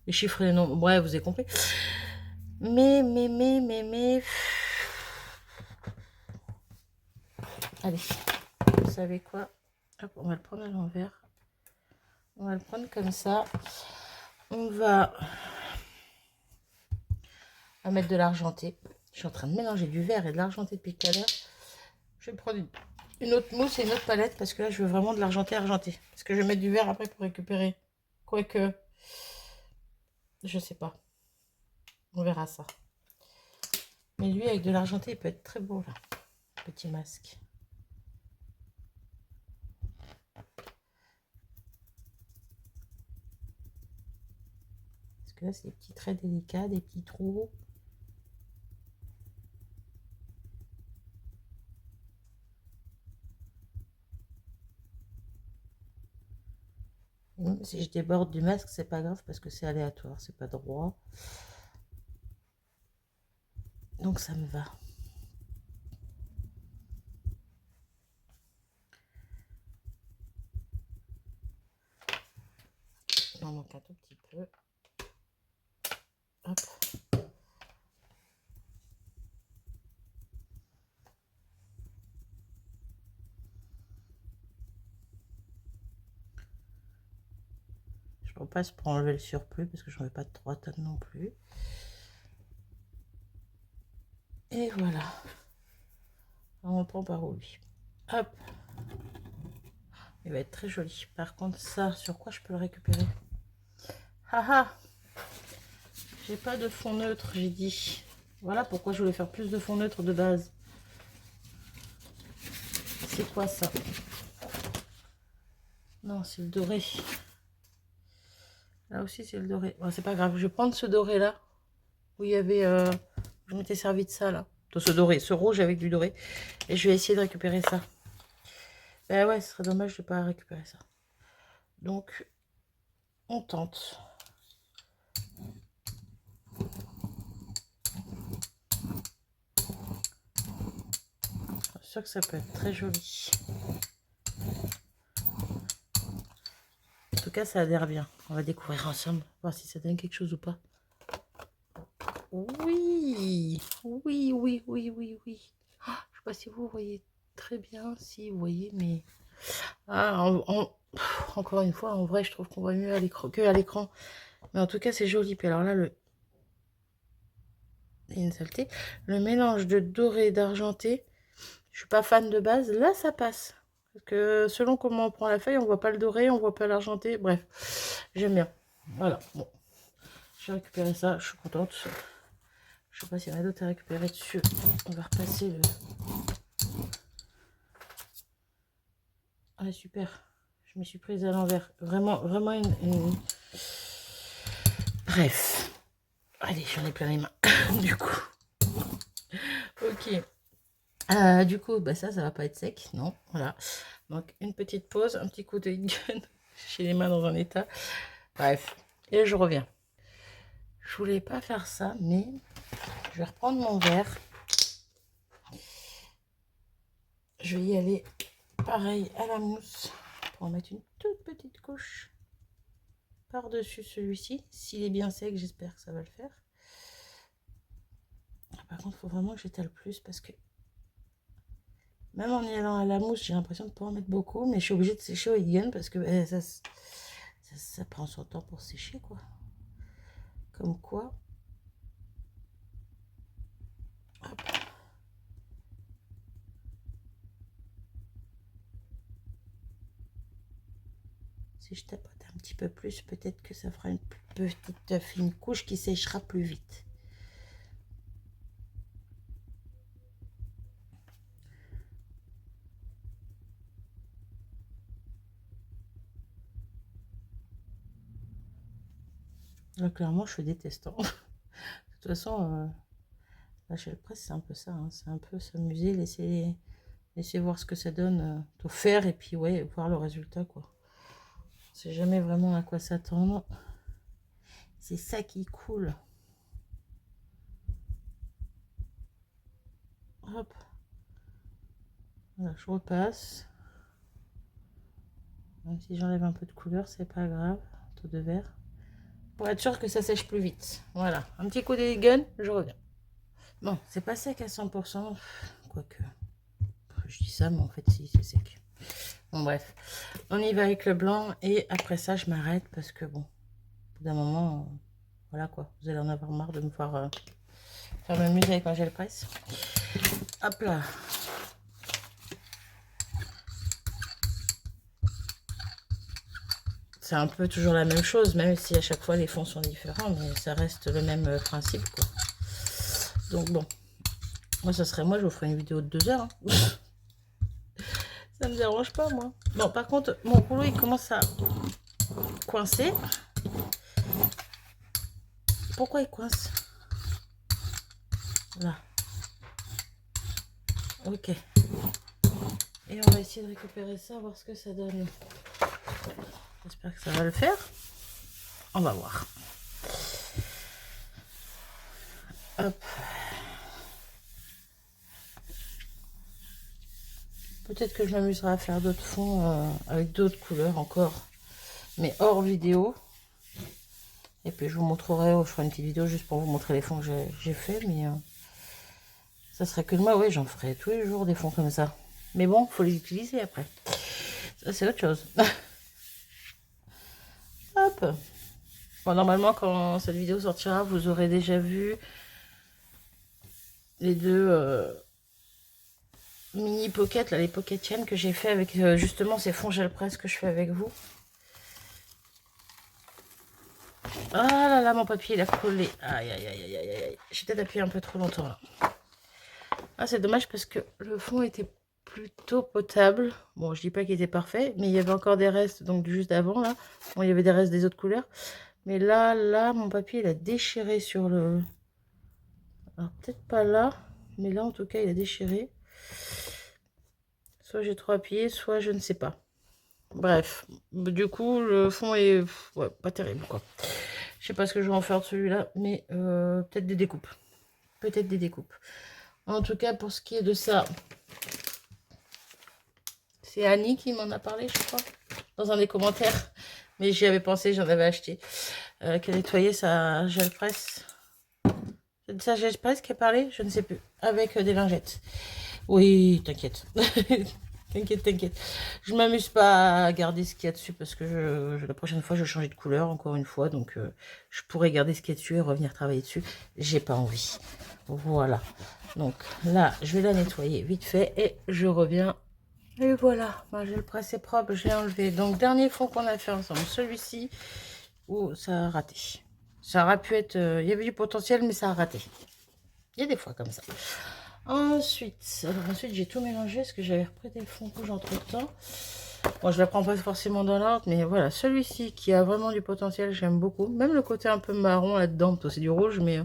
Les chiffres et les nombres, ouais, vous avez compris. Mais... Allez, vous savez quoi? Hop, on va le prendre à l'envers. On va le prendre comme ça. On va mettre de l'argenté. Je suis en train de mélanger du vert et de l'argenté depuis tout à l'heure. Je vais prendre une autre mousse et une autre palette parce que là, je veux vraiment de l'argenté argenté. Est-ce que je vais mettre du vert après pour récupérer? Quoique, je sais pas. On verra ça. Mais lui, avec de l'argenté, il peut être très beau, là. Petit masque. Parce que là, c'est des petits traits délicats, des petits trous. Si je déborde du masque, c'est pas grave parce que c'est aléatoire, c'est pas droit. Donc ça me va. Il en manque un tout petit peu. Hop. Je repasse pour enlever le surplus parce que j'en veux pas 3 tonnes non plus. Et voilà. On prend par où lui. Hop. Il va être très joli. Par contre, ça, sur quoi je peux le récupérer? Haha. J'ai pas de fond neutre, j'ai dit. Voilà pourquoi je voulais faire plus de fond neutre de base. C'est quoi ça? Non, c'est le doré. Là aussi, c'est le doré. Bon, c'est pas grave. Je vais prendre ce doré là. Où il y avait... je m'étais servi de ça là. De ce doré, ce rouge avec du doré. Et je vais essayer de récupérer ça. Ben ouais, ce serait dommage de ne pas récupérer ça. Donc, on tente. Je suis sûre que ça peut être très joli. En tout cas, ça a l'air bien. On va découvrir ensemble, voir si ça donne quelque chose ou pas. Oui, oui, oui, oui, oui, oui. Oh, je ne sais pas si vous voyez très bien, si vous voyez, mais... Ah, encore une fois, en vrai, je trouve qu'on voit mieux à l'écran que à l'écran. Mais en tout cas, c'est joli. Puis alors là, il y a une saleté. Le mélange de doré et d'argenté, je suis pas fan de base. Là, ça passe. Parce que selon comment on prend la feuille, on voit pas le doré, on voit pas l'argenté. Bref, j'aime bien. Voilà, bon. J'ai récupéré ça, je suis contente. Je sais pas s'il y en a d'autres à récupérer dessus. On va repasser le... Ah, super. Je me suis prise à l'envers. Vraiment, vraiment Bref. Allez, j'en ai plein les mains. Du coup. Ok. Du coup, bah ça va pas être sec. Non, voilà. Donc, une petite pause, un petit coup de gun. J'ai les mains dans un état. Bref. Et je reviens. Je voulais pas faire ça, mais je vais reprendre mon verre. Je vais y aller pareil à la mousse pour en mettre une toute petite couche par-dessus celui-ci. S'il est bien sec, j'espère que ça va le faire. Par contre, il faut vraiment que j'étale plus parce que même en y allant à la mousse, j'ai l'impression de pouvoir en mettre beaucoup, mais je suis obligée de sécher au Egan parce que ça prend son temps pour sécher, quoi. Comme quoi. Hop. Si je tapote un petit peu plus, peut-être que ça fera une petite fine couche qui séchera plus vite. Là, clairement, je suis détestant. De toute façon, la Shell Press, c'est un peu ça. Hein. C'est un peu s'amuser, laisser voir ce que ça donne, tout faire, et puis ouais, voir le résultat, quoi. On sait jamais vraiment à quoi s'attendre. C'est ça qui coule. Hop. Voilà, je repasse. Même si j'enlève un peu de couleur, c'est pas grave. Tout de vert. Pour être sûr que ça sèche plus vite. Voilà. Un petit coup de gun, je reviens. Bon, c'est pas sec à 100%. Quoique. Je dis ça, mais en fait, si, c'est sec. Bon, bref. On y va avec le blanc. Et après ça, je m'arrête parce que, bon, au bout d'un moment, voilà quoi. Vous allez en avoir marre de me voir faire ma muse avec ma gel presse. Hop là. C'est un peu toujours la même chose, même si à chaque fois les fonds sont différents, mais ça reste le même principe, quoi. Donc bon, moi ça serait moi, je vous ferai une vidéo de 2 heures. Hein. Ça me dérange pas, moi. Bon, par contre, mon rouleau il commence à coincer. Pourquoi il coince? Là. Ok. Et on va essayer de récupérer ça, voir ce que ça donne. J'espère que ça va le faire. On va voir. Hop. Peut-être que je m'amuserai à faire d'autres fonds avec d'autres couleurs encore, mais hors vidéo. Et puis je vous montrerai, je ferai une petite vidéo juste pour vous montrer les fonds que j'ai fait, mais ça serait que le mois, oui, j'en ferai tous les jours des fonds comme ça. Mais bon, faut les utiliser après. Ça c'est autre chose. Hop. Bon, normalement, quand cette vidéo sortira, vous aurez déjà vu les deux mini pocket, là, les pocket chain que j'ai fait avec justement ces fonds gel presse que je fais avec vous. Ah là là, mon papier il a collé. Aïe aïe aïe aïe aïe aïe. J'ai peut-être appuyé un peu trop longtemps là. Ah, c'est dommage parce que le fond était plutôt potable. Bon, je dis pas qu'il était parfait, mais il y avait encore des restes, donc juste avant là. Bon, il y avait des restes des autres couleurs. Mais là, mon papier il a déchiré sur le... Alors peut-être pas là, mais là en tout cas il a déchiré. Soit j'ai trop appuyé, soit je ne sais pas. Bref, du coup le fond est ouais, pas terrible quoi. Je sais pas ce que je vais en faire de celui-là, mais peut-être des découpes. Peut-être des découpes. En tout cas, pour ce qui est de ça, c'est Annie qui m'en a parlé, je crois, dans un des commentaires. Mais j'y avais pensé, j'en avais acheté. Qu'elle nettoyait sa gel presse. C'est de sa gel presse qui a parlé, je ne sais plus. Avec des lingettes. Oui, t'inquiète. T'inquiète. Je m'amuse pas à garder ce qu'il y a dessus parce que la prochaine fois, je vais changer de couleur encore une fois. Donc, je pourrais garder ce qu'il y a dessus et revenir travailler dessus. J'ai pas envie. Voilà. Donc, là, je vais la nettoyer vite fait et je reviens. Et voilà. Moi, j'ai le presse est propre. Je l'ai enlevé. Donc, dernier fond qu'on a fait ensemble. Celui-ci où ça a raté. Ça aurait pu être... il y avait du potentiel, mais ça a raté. Il y a des fois comme ça. Ensuite j'ai tout mélangé parce que j'avais repris des fonds rouges entre temps. Bon, je la prends pas forcément dans l'ordre, mais voilà, celui-ci qui a vraiment du potentiel, j'aime beaucoup. Même le côté un peu marron là-dedans, c'est du rouge, mais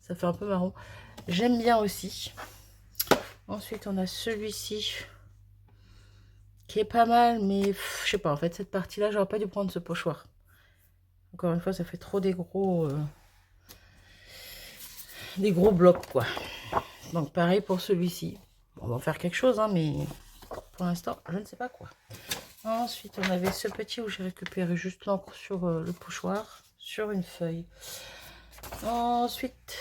ça fait un peu marron. J'aime bien aussi. Ensuite, on a celui-ci qui est pas mal, mais je sais pas, en fait, cette partie-là, j'aurais pas dû prendre ce pochoir. Encore une fois, ça fait trop des gros blocs, quoi. Donc, pareil pour celui-ci. On va en faire quelque chose, hein, mais pour l'instant, je ne sais pas quoi. Ensuite, on avait ce petit où j'ai récupéré juste l'encre sur le pochoir, sur une feuille. Ensuite,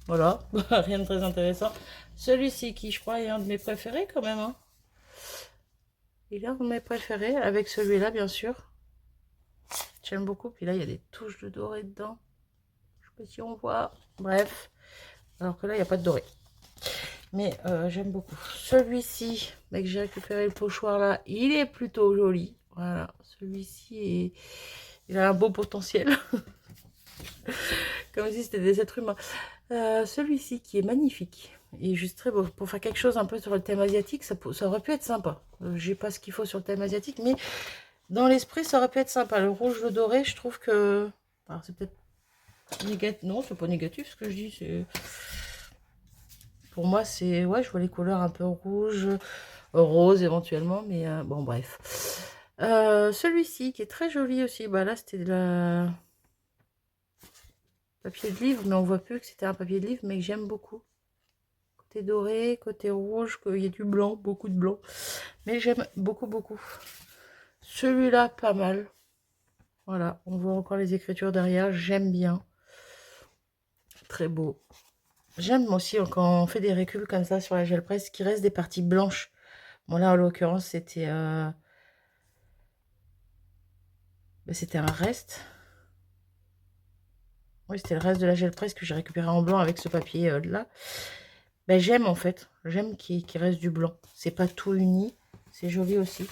voilà, rien de très intéressant. Celui-ci qui, je crois, est un de mes préférés quand même. Hein. Il est un de mes préférés, avec celui-là, bien sûr. J'aime beaucoup. Puis là, il y a des touches de doré dedans. Je sais pas si on voit. Bref. Alors que là, il n'y a pas de doré. Mais j'aime beaucoup. Celui-ci, que j'ai récupéré le pochoir là, il est plutôt joli. Voilà. Celui-ci, il a un beau potentiel. Comme si c'était des êtres humains. Celui-ci qui est magnifique. Et juste très beau. Pour faire quelque chose un peu sur le thème asiatique, ça aurait pu être sympa. J'ai pas ce qu'il faut sur le thème asiatique, mais dans l'esprit, ça aurait pu être sympa. Le rouge, le doré, je trouve que... Alors, c'est peut-être négatif. Non, c'est pas négatif ce que je dis. C'est... Pour moi, c'est... Ouais, je vois les couleurs un peu rouge, rose éventuellement, mais bon, bref. Celui-ci, qui est très joli aussi. Bah là, c'était de la... papier de livre, mais on voit plus que c'était un papier de livre, mais que j'aime beaucoup. Côté doré, côté rouge, qu'il y a du blanc, beaucoup de blanc. Mais j'aime beaucoup, beaucoup. Celui-là, pas mal. Voilà, on voit encore les écritures derrière. J'aime bien. Très beau. J'aime aussi quand on fait des réculs comme ça sur la gel presse, qu'il reste des parties blanches. Bon là, en l'occurrence, c'était c'était un reste. Oui, c'était le reste de la gel presse que j'ai récupéré en blanc avec ce papier là. Ben, j'aime en fait. J'aime qu'il reste du blanc. C'est pas tout uni. C'est joli aussi.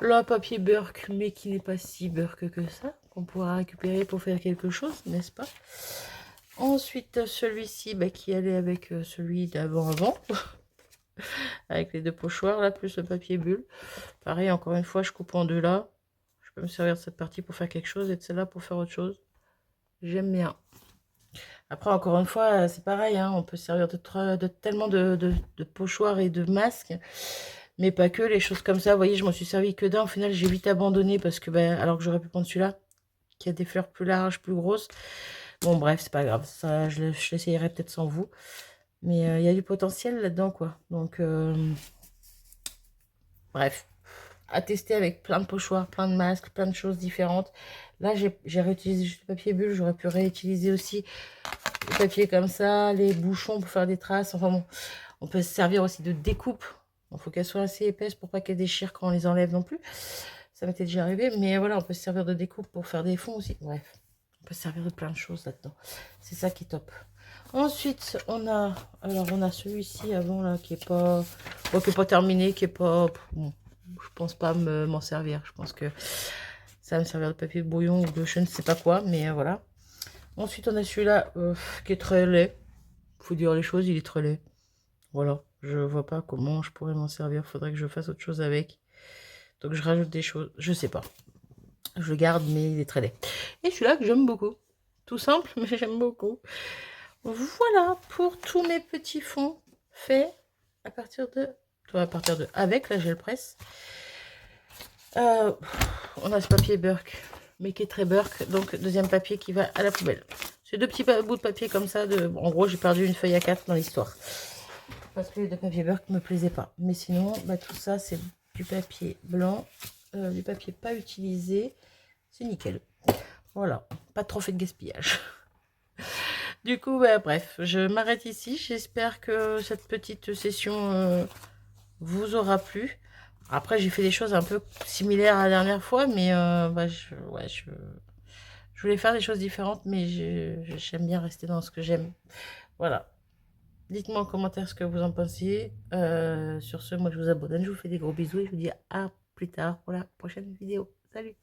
Le papier Burke, mais qui n'est pas si Burke que ça. Qu'on pourra récupérer pour faire quelque chose, n'est-ce pas? Ensuite, celui-ci qui allait avec celui d'avant-avant. Avec les deux pochoirs là, plus le papier bulle. Pareil, encore une fois, je coupe en deux là. Je peux me servir de cette partie pour faire quelque chose et de celle-là pour faire autre chose. J'aime bien. Après, encore une fois, c'est pareil, hein, on peut se servir de tellement de pochoirs et de masques, mais pas que, les choses comme ça. Vous voyez, je m'en suis servi que d'un. Au final, j'ai vite abandonné parce que, alors que j'aurais pu prendre celui-là, qui a des fleurs plus larges, plus grosses. Bon, bref, c'est pas grave. Ça, je l'essayerai peut-être sans vous. Mais il y a du potentiel là-dedans, quoi. Donc, bref. À tester avec plein de pochoirs, plein de masques, plein de choses différentes. Là, j'ai réutilisé juste le papier bulle. J'aurais pu réutiliser aussi les papiers comme ça, les bouchons pour faire des traces. Enfin bon, on peut se servir aussi de découpe. Il faut qu'elles soient assez épaisses pour pas qu'elles déchirent quand on les enlève non plus. Ça m'était déjà arrivé. Mais voilà, on peut se servir de découpe pour faire des fonds aussi. Bref, on peut se servir de plein de choses là-dedans. C'est ça qui est top. Ensuite, on a celui-ci avant là qui est pas, bon, qui est pas terminé, qui est pas, bon, je pense pas m'en servir. Je pense que ça va me servir de papier brouillon ou de je ne sais pas quoi, mais voilà. Ensuite, on a celui-là qui est très laid. Faut dire les choses, il est très laid. Voilà, je vois pas comment je pourrais m'en servir. Faudrait que je fasse autre chose avec. Donc je rajoute des choses, je sais pas. Je le garde, mais il est très laid. Et celui-là que j'aime beaucoup. Tout simple, mais j'aime beaucoup. Voilà pour tous mes petits fonds faits avec la gel presse. On a ce papier Burke, mais qui est très Burke, donc deuxième papier qui va à la poubelle. C'est deux petits bouts de papier comme ça. En gros, j'ai perdu une feuille A4 dans l'histoire. Parce que les deux papiers Burke ne me plaisaient pas. Mais sinon, tout ça, c'est du papier blanc, du papier pas utilisé. C'est nickel. Voilà, pas trop fait de gaspillage. Du coup, bref, je m'arrête ici. J'espère que cette petite session vous aura plu. Après, j'ai fait des choses un peu similaires à la dernière fois, mais je voulais faire des choses différentes, mais j'aime bien rester dans ce que j'aime. Voilà. Dites-moi en commentaire ce que vous en pensez. Sur ce, moi, je vous abonne. Je vous fais des gros bisous et je vous dis à plus tard pour la prochaine vidéo. Salut!